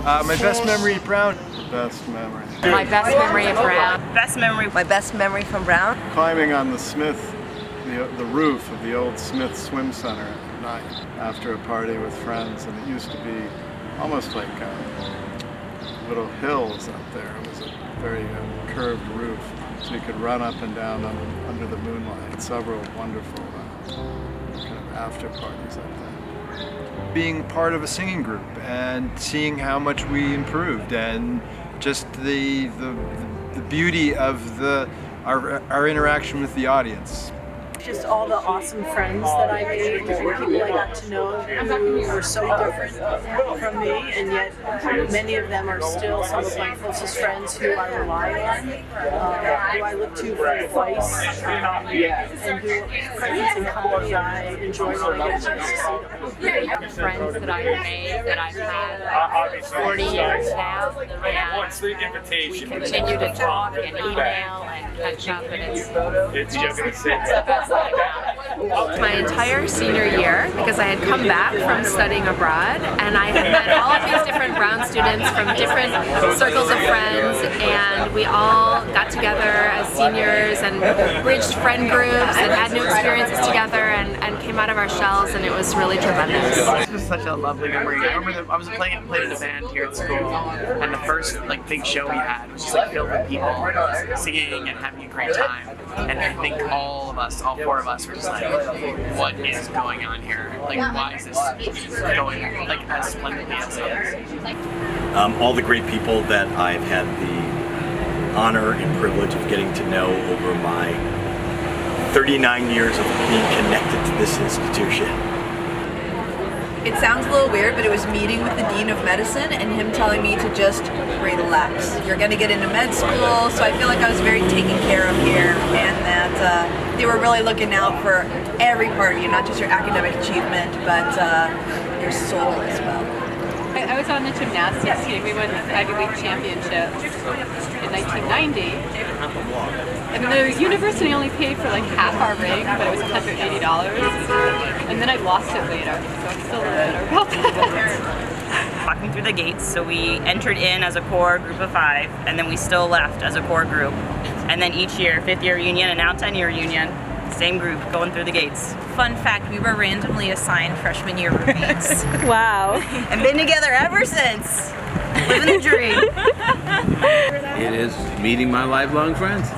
My best memory at Brown. Best memory. My best memory at Brown. Best memory. My best memory from Brown? Climbing on the the roof of the old Smith Swim Center at night after a party with friends, and it used to be almost like little hills up there. It was a very curved roof, so you could run up and down under the moonlight. Several wonderful kind of after parties up there. Being part of a singing group and seeing how much we improved, and just the beauty of our interaction with the audience. Just all the awesome friends that I made, different people I got to know who were so different from me, and yet many of them are still some of my closest friends who I rely on, who I look to for advice, and who presence and company I enjoy when I get a chance to see them. Friends that I've made, that I've had 40 years now, and we continue to talk and email and catch up, and it's the best. My entire senior year, because I had come back from studying abroad, and I had met all of these different Brown students from different circles of friends, and we all got together as seniors and bridged friend groups and had new experiences together and came out of our shells, and it was really tremendous. This was such a lovely memory. I remember that I was playing in a band here at school, and the first big show we had was just filled with people singing and having a great time. And I think all four of us were just like, what is going on here? Why is this going as splendidly as it is? All the great people that I've had the honor and privilege of getting to know over my 39 years of being connected to this institution. It sounds a little weird, but it was meeting with the Dean of Medicine and him telling me to just relax. You're going to get into med school, so I feel like I was very taken care of here, and that they were really looking out for every part of you, not just your academic achievement, but your soul as well. I was on the gymnastics team. We won the Ivy League Championship in 1990. And the university only paid for half our ring, but it was $180. And then I lost it later, so I'm still a little bitter about that. Walking through the gates, so we entered in as a core group of 5, and then we still left as a core group. And then each year, 5th year reunion and now 10th year reunion, same group going through the gates. Fun fact, we were randomly assigned freshman year roommates. Wow. And been together ever since. Living the dream. It is meeting my lifelong friends.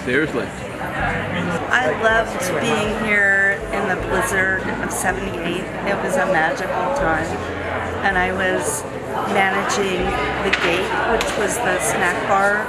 Seriously. I loved being here in the blizzard of '78. It was a magical time. And I was managing the Gate, which was the snack bar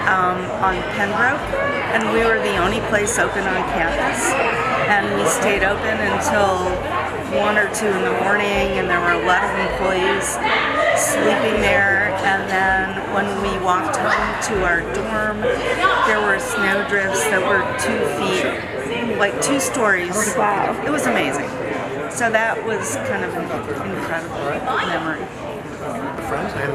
on Pembroke. And we were the only place open on campus. And we stayed open until 1 or 2 in the morning, and there were a lot of employees sleeping there. And then when we walked home to our dorm, there were snowdrifts that were 2 feet, 2 stories. Wow. It was amazing. So that was kind of an incredible memory.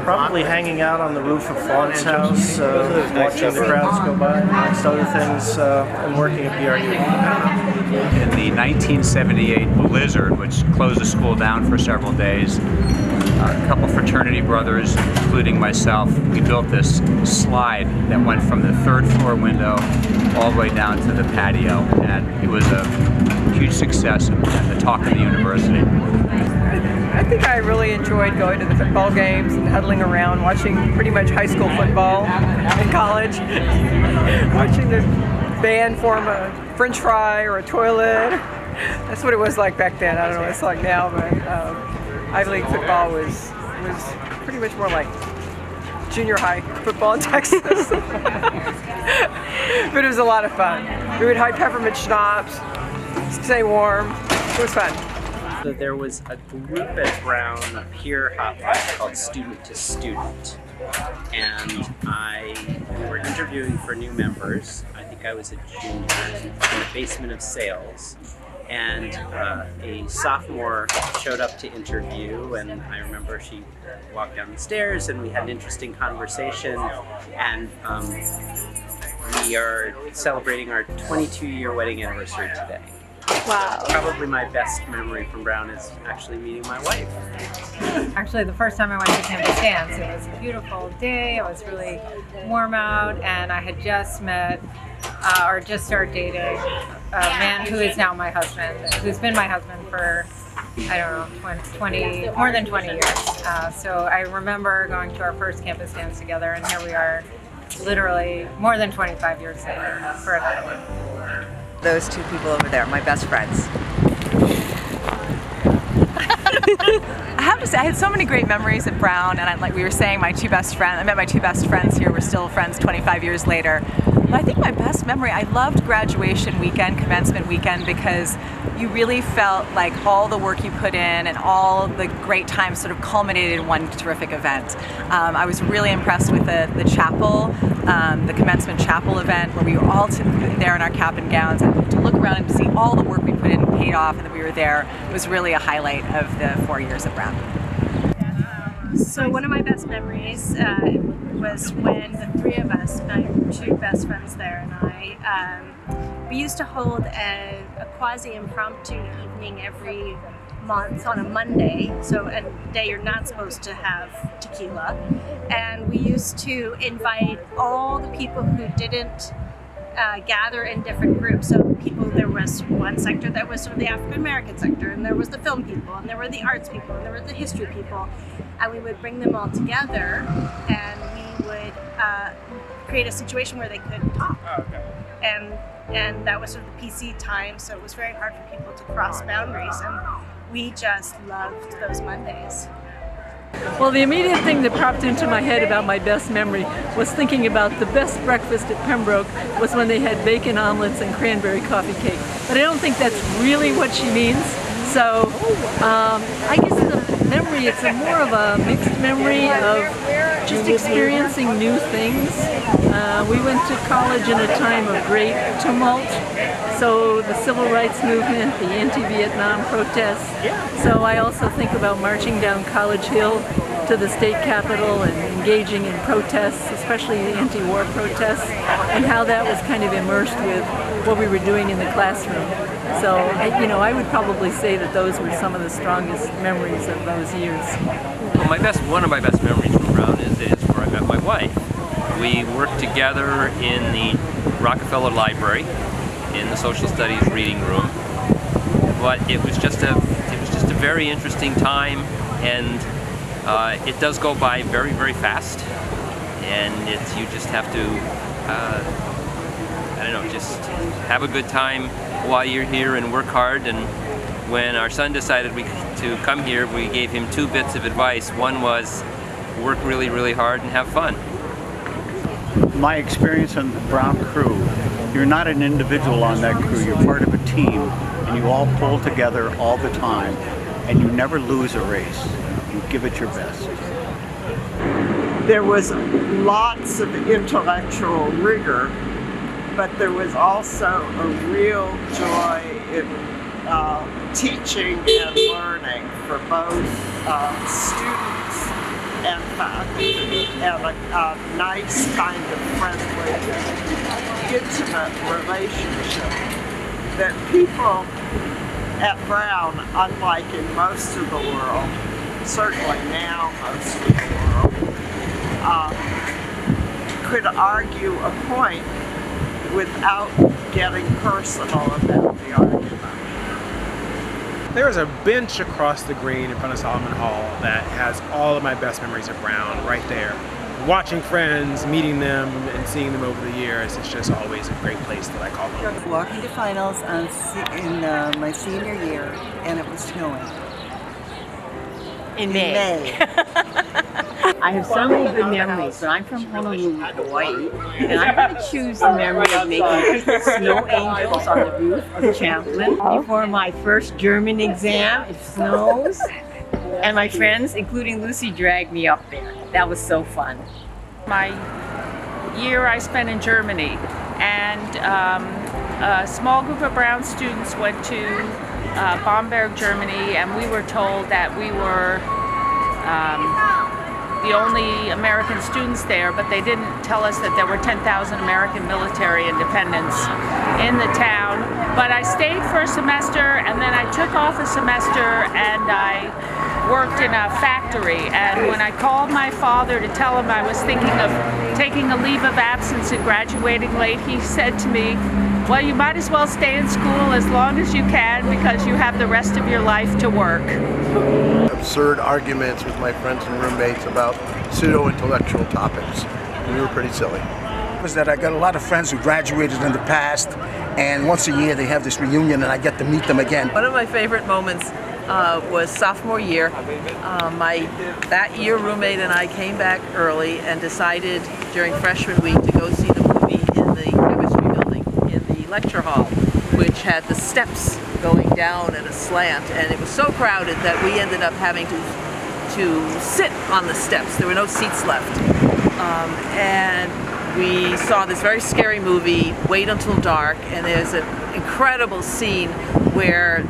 Probably hanging out on the roof of Fawn's house, watching the crowds go by, amongst other things, and working at BRU. In the 1978 blizzard, which closed the school down for several days, a couple fraternity brothers, including myself, we built this slide that went from the 3rd floor window all the way down to the patio, and it was a huge success and the talk of the university. I think I really enjoyed going to the football games and huddling around, watching pretty much high school football in college, watching the band form a french fry or a toilet. That's what it was like back then. I don't know what it's like now, but Ivy League football was pretty much more like junior high football in Texas. But it was a lot of fun. We would hide peppermint schnapps, stay warm. It was fun. So there was a group at Brown peer hotline called Student to Student, and we were interviewing for new members. I think I was a junior in the basement of sales, and a sophomore showed up to interview, and I remember she walked down the stairs and we had an interesting conversation, and we are celebrating our 22-year wedding anniversary today. Wow. Probably my best memory from Brown is actually meeting my wife. Actually, the first time I went to campus dance, it was a beautiful day. It was really warm out, and I had just met or just started dating a man who is now my husband, who's been my husband for, I don't know, more than 20 years. So I remember going to our first campus dance together, and here we are, literally more than 25 years later for another one. Those two people over there, my best friends. I have to say, I had so many great memories at Brown, and we were saying, I met my two best friends here. We're still friends 25 years later. But I think my best memory, I loved graduation weekend, commencement weekend, because you really felt like all the work you put in and all the great times sort of culminated in one terrific event. I was really impressed with the chapel, the commencement chapel event, where we were all there in our cap and gowns, and to look around and to see all the work we put in paid off and that we were there was really a highlight of the 4 years at Brown. So one of my best memories was when the three of us, my two best friends there and I, we used to hold a quasi-impromptu evening every month on a Monday, so a day you're not supposed to have tequila, and we used to invite all the people who didn't gather in different groups. So there was one sector that was sort of the African American sector, and there was the film people, and there were the arts people, and there were the history people, and we would bring them all together, and we would create a situation where they could talk. Oh, okay. And that was sort of the PC time, so it was very hard for people to cross boundaries, and we just loved those Mondays. Well, the immediate thing that popped into my head about my best memory was thinking about the best breakfast at Pembroke was when they had bacon omelets and cranberry coffee cake. But I don't think that's really what she means. So I guess the memory, it's more of a mixed memory of just experiencing new things. We went to college in a time of great tumult. So the civil rights movement, the anti-Vietnam protests. So I also think about marching down College Hill to the state capitol and engaging in protests, especially the anti-war protests, and how that was kind of immersed with what we were doing in the classroom. So, I would probably say that those were some of the strongest memories of those years. Well, one of my best memories from Brown is where I met my wife. We worked together in the Rockefeller Library in the social studies reading room, but it was just a very interesting time, and it does go by very, very fast, and you just have to just have a good time while you're here and work hard. And when our son decided to come here, we gave him 2 bits of advice. One was work really, really hard and have fun. My experience on the Brown crew, you're not an individual on that crew, you're part of a team, and you all pull together all the time, and you never lose a race. You give it your best. There was lots of intellectual rigor, but there was also a real joy in teaching and learning for both students and faculty, and a nice kind of friendly, intimate relationship that people at Brown, unlike in most of the world, certainly now most of the world, could argue a point without getting personal about the argument. There is a bench across the green in front of Solomon Hall that has all of my best memories of Brown right there. Watching friends, meeting them, and seeing them over the years, it's just always a great place that I call home. Walking to finals in my senior year, and it was snowing. In May. I have so many good memories, but I'm from Honolulu, Hawaii, and I'm going to choose the memory of making snow angels on the roof of Champlin before my first German exam. It snows, and my friends, including Lucy, dragged me up there. That was so fun. My year I spent in Germany, and a small group of Brown students went to Bamberg, Germany, and we were told that we were the only American students there, but they didn't tell us that there were 10,000 American military and dependents in the town. But I stayed for a semester, and then I took off a semester, and I worked in a factory. And when I called my father to tell him I was thinking of taking a leave of absence and graduating late, he said to me, well, you might as well stay in school as long as you can because you have the rest of your life to work. Absurd arguments with my friends and roommates about pseudo-intellectual topics. We were pretty silly. Was that I got a lot of friends who graduated in the past, and once a year they have this reunion and I get to meet them again. One of my favorite moments was sophomore year. That year roommate and I came back early and decided during freshman week to go see the movie in the chemistry building in the lecture hall, which had the steps going down at a slant, and it was so crowded that we ended up having to sit on the steps. There were no seats left. And we saw this very scary movie, Wait Until Dark, and there's an incredible scene where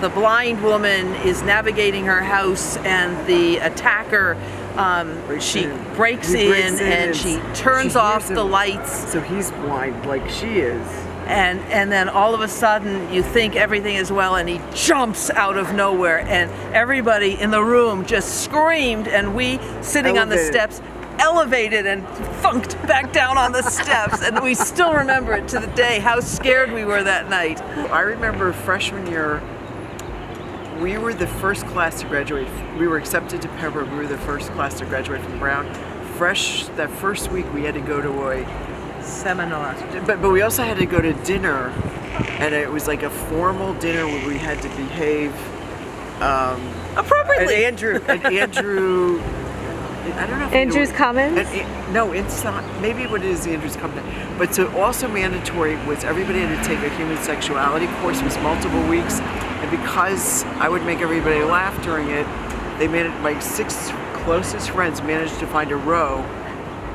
the blind woman is navigating her house and the attacker, she breaks in and she turns off the lights. So he's blind like she is. And then all of a sudden you think everything is well and he jumps out of nowhere and everybody in the room just screamed, and we sitting on the steps elevated and funked back down on the steps, and we still remember it to the day how scared we were that night. I remember freshman year, we were the first class to graduate. We were accepted to Pembroke. We were the first class to graduate from Brown. That first week we had to go to a seminar, but we also had to go to dinner, and it was like a formal dinner where we had to behave appropriately. And Andrew. I don't know if Andrew's Commons? No, it's not. Maybe what it is the Andrew's Commons. But so also mandatory was everybody had to take a human sexuality course. It was multiple weeks. And because I would make everybody laugh during it, my 6 closest friends managed to find a row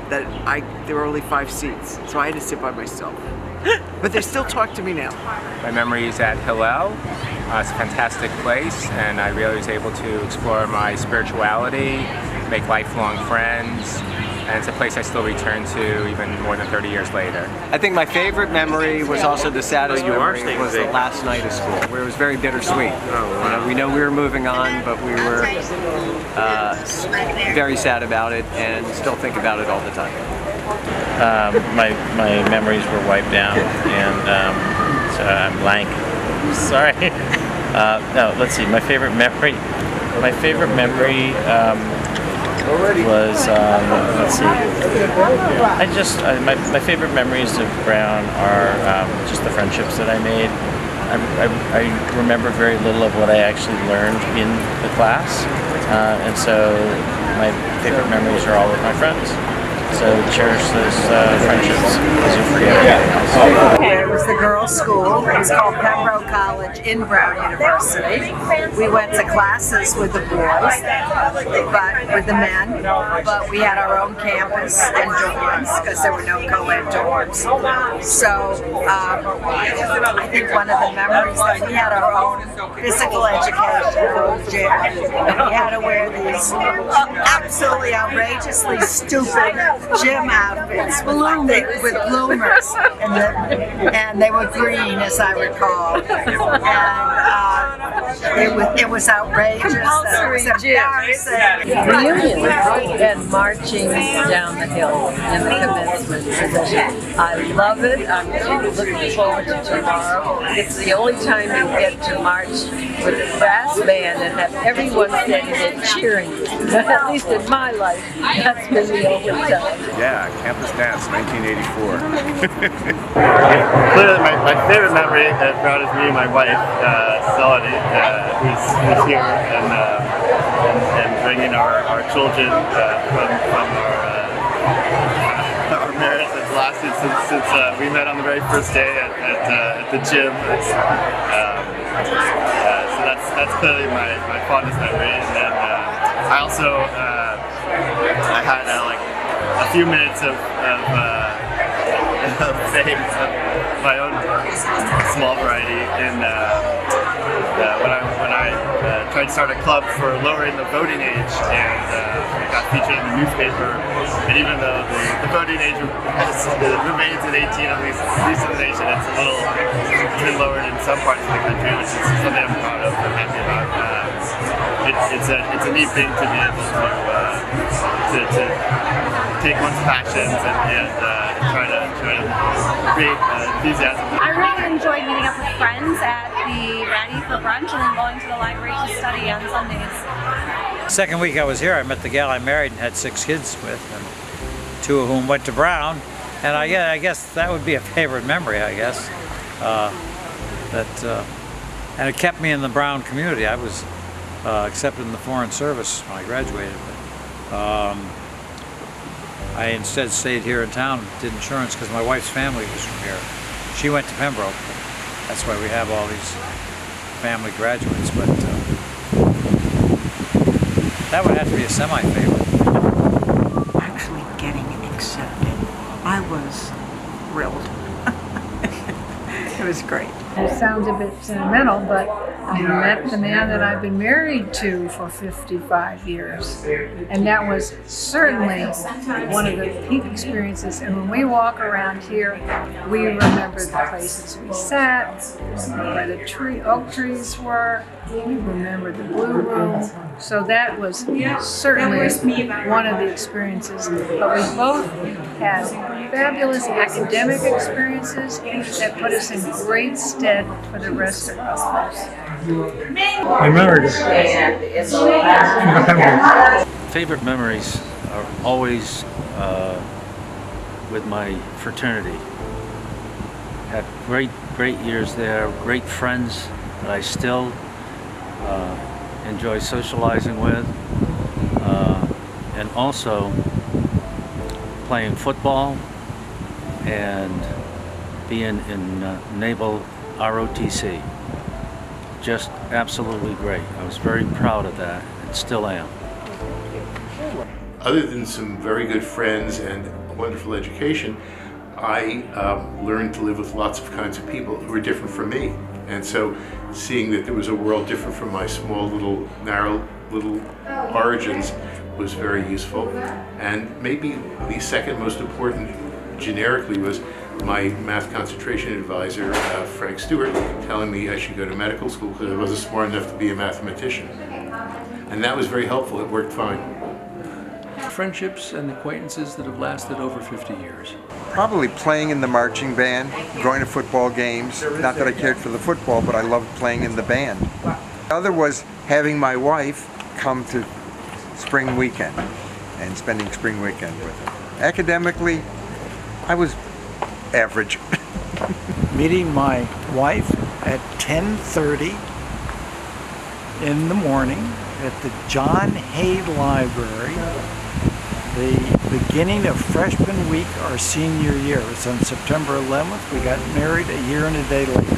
that there were only 5 seats. So I had to sit by myself. But they still talk to me now. My memories at Hillel. It's a fantastic place, and I really was able to explore my spirituality, make lifelong friends, and it's a place I still return to even more than 30 years later. I think my favorite memory was also the saddest memory was the last night of school, where it was very bittersweet. We know we were moving on, but we were very sad about it and still think about it all the time. My memories were wiped out, and so I'm blank. Sorry. No, let's see. My favorite memory was let's see. My favorite memories of Brown are just the friendships that I made. I remember very little of what I actually learned in the class, and so my favorite memories are all with my friends. So cherish those friendships as you forget everything else. It was the girls' school. It was called Pembroke College in Brown University. We went to classes with the boys, but with the men, but we had our own campus and dorms because there were no co-ed dorms. So I think one of the memories that we had our own physical education gym, and we had to wear these absolutely outrageously stupid gym outfits with bloomers, and they were green, as I recall, and it was outrageous. It was embarrassing. Reunion and marching down the hill in the commencement procession. I love it. I'm looking forward to tomorrow. It's the only time you get to march with a brass band and have everyone standing there cheering you. At least in my life, that's been the only time. Yeah, Campus Dance, 1984. Clearly, my favorite memory at Brown is meeting my wife, Melody, who's here, and bringing our children from our marriage that's lasted since we met on the very first day at the gym. So that's clearly my fondest memory. And then I also I had like a few minutes of fame of my own small variety in when I tried to start a club for lowering the voting age, and it got featured in the newspaper. And even though the voting age remains at 18, at least in the nation, it's been lowered in some parts of the country, which is something I'm proud of and happy about. It's a neat thing to be able to take one's passions and try to create enthusiasm. I really enjoyed meeting up with friends at the Ratty for brunch and then going to the library to study on Sundays. Second week I was here, I met the gal I married and had 6 kids with, and 2 of whom went to Brown. And I guess that would be a favorite memory, I guess. And it kept me in the Brown community. I was accepted in the Foreign Service when I graduated. But, I instead stayed here in town, did insurance because my wife's family was from here. She went to Pembroke. That's why we have all these family graduates. But that would have to be a semi-favorite. Actually getting accepted, I was thrilled. It was great. It sounds a bit sentimental, but I met the man that I've been married to for 55 years. And that was certainly one of the peak experiences. And when we walk around here, we remember the places we sat, where the oak trees were, we remember the Blue Room. So that was certainly one of the experiences. But we both had fabulous academic experiences that put us in great stead for the rest of our lives. I married her. Favorite memories are always with my fraternity. Had great years there, great friends that I still enjoy socializing with, and also playing football and being in Naval ROTC. Just absolutely great. I was very proud of that and still am. Other than some very good friends and a wonderful education, I learned to live with lots of kinds of people who were different from me. And so seeing that there was a world different from my small little, narrow little origins was very useful. And maybe the second most important generically was my math concentration advisor, Frank Stewart, telling me I should go to medical school because I wasn't smart enough to be a mathematician. And that was very helpful. It worked fine. Friendships and acquaintances that have lasted over 50 years. Probably playing in the marching band, going to football games. Not that I cared for the football, but I loved playing in the band. The other was having my wife come to spring weekend and spending spring weekend with her. Academically, I was average. Meeting my wife at 10:30 in the morning at the John Hay Library, the beginning of freshman week, our senior year. It's on September 11th. We got married a year and a day later.